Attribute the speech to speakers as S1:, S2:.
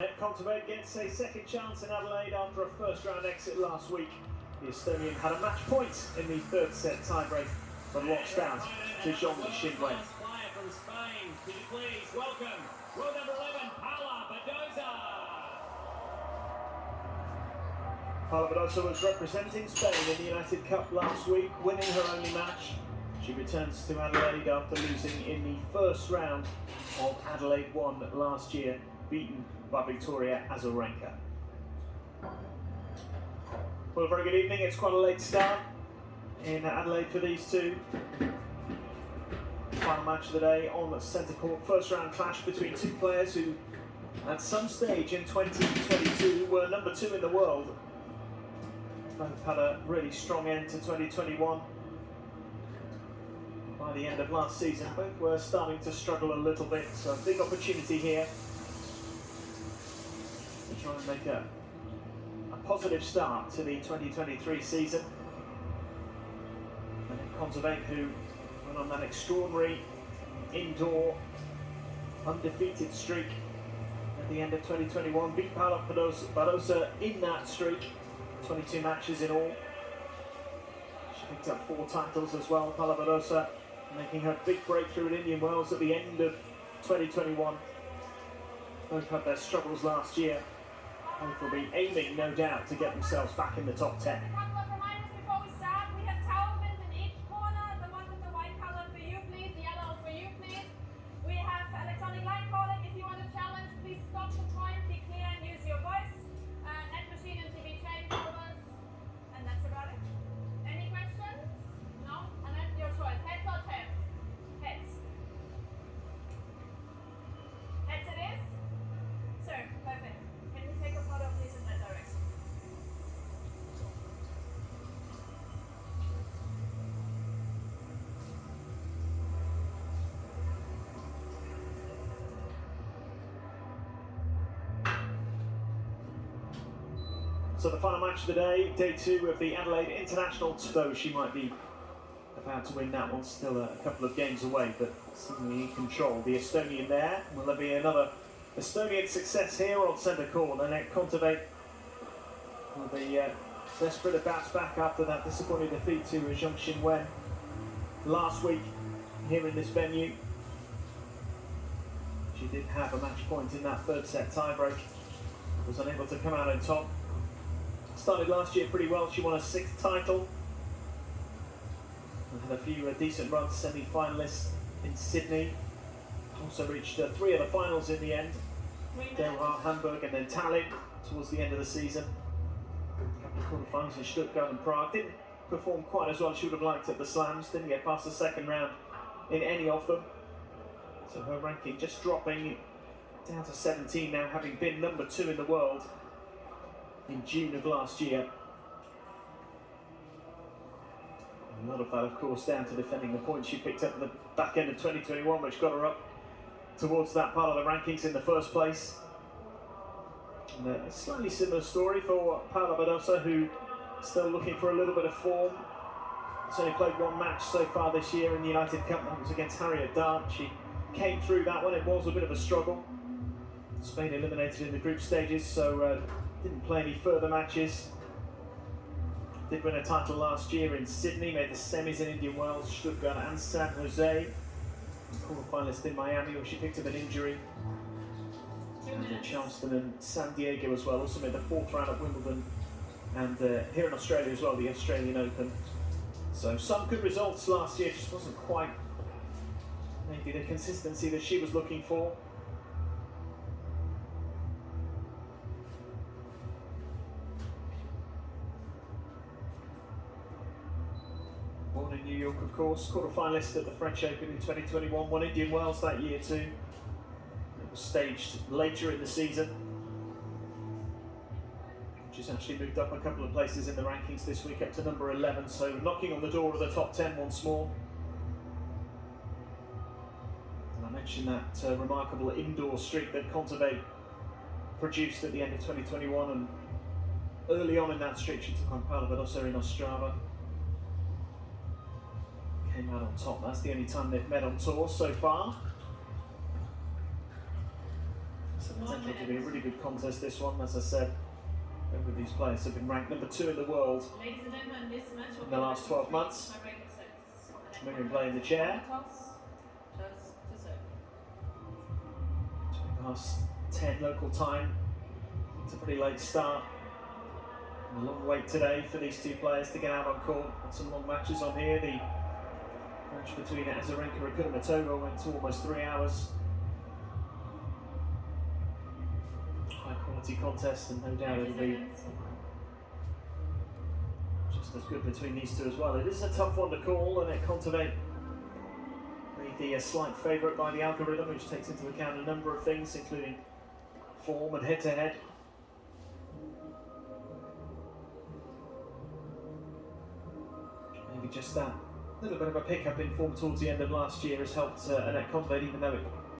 S1: Kontaveit gets a second chance in Adelaide after a first-round exit last week. The Estonian had a match point in the third set tiebreak, but lost out to Anett.
S2: Player from Spain, could you please welcome world number 11, Paula Badosa.
S1: Paula Badosa was representing Spain in the United Cup last week, winning her only match. She returns to Adelaide after losing in the first round of Adelaide 1 last year, beaten by Victoria Azarenka. Well, a very good evening. It's quite a late start in Adelaide for these two. Final match of the day on the centre court. First round clash between two players who at some stage in 2022 were number 2 in the world. Both had a really strong end to 2021. By the end of last season, both were starting to struggle a little bit, so a big opportunity here to try and make a positive start to the 2023 season. And Kontaveit, who went on that extraordinary indoor undefeated streak at the end of 2021, beat Paula Badosa in that streak, 22 matches in all. She picked up 4 titles as well, Paula Badosa, making her big breakthrough in Indian Wells at the end of 2021. Both had their struggles last year. Both will be aiming, no doubt, to get themselves back in the top 10.
S3: A couple of reminders before we start. We have towel pins in each corner. The one with the white color for you, please. The yellow for you, please. We have electronic line calling. If you want to challenge, please stop the time, be clear, and use your voice. Net machine and TV changeovers. And that's about it. Any questions? No? Anett, your choice. Heads or tails? Heads. Heads it is? Sir, perfect. Can you take a photo, please, in that direction?
S1: So the final match of the day, day 2 of the Adelaide International, though she might be about to win that one, still a couple of games away, but seemingly in control. The Estonian there, will there be another Estonian success here on centre court? Anett Kontaveit will be desperate to bounce back after that disappointing defeat to Wen last week here in this venue. She did have a match point in that third set tiebreak, was unable to come out on top. Started last year pretty well. She won a 6th title and had a few decent runs, semi-finalists in Sydney. Also reached 3 of the finals in the end. Doha, Hamburg and then Tallinn towards the end of the season. A couple of quarterfinals in Stuttgart and Prague. Didn't perform quite as well as she would have liked at the Slams. Didn't get past the second round in any of them. So her ranking just dropping down to 17 now, having been number 2 in the world in June of last year. A lot of that, of course, down to defending the points she picked up at the back end of 2021, which got her up towards that part of the rankings in the first place. And a slightly similar story for Paula Badosa, who is still looking for a little bit of form. She's only played 1 match so far this year in the United Cup. That was against Harriet Dart. She came through that one. It was a bit of a struggle. Spain eliminated in the group stages, so didn't play any further matches. Did win a title last year in Sydney, made the semis in Indian Wells, Stuttgart and San Jose. Quarter-finalist in Miami, where she picked up an injury. And in Charleston and San Diego as well. Also made the 4th round at Wimbledon. And here in Australia as well, the Australian Open. So some good results last year, just wasn't quite maybe the consistency that she was looking for. Born in New York, of course, quarter-finalist at the French Open in 2021, won Indian Wells that year too. It was staged later in the season. She's actually moved up a couple of places in the rankings this week, up to number 11, so knocking on the door of the top 10 once more. And I mentioned that remarkable indoor streak that Kontaveit produced at the end of 2021, and early on in that streak she took on Paula Badosa in Ostrava. Came out on top. That's the only time they've met on tour so far. So Potential to be a really good contest, this one, as I said. Both of these players have been ranked number 2 in the world
S3: Ladies and gentlemen, this match
S1: in the last 12 months. Miriam playing the chair. Past 10 local time. It's a pretty late start. A long wait today for these two players to get out on court. And some long matches on here. The match between Azarenka and Kudermetova went to almost 3 hours. High quality contest, and no doubt it'll be just as good between these two as well. It is a tough one to call, and kontaveit made the slight favourite by the algorithm, which takes into account a number of things, including form and head-to-head. Maybe just that little bit of a pickup in form towards the end of last year has helped Anett, even though it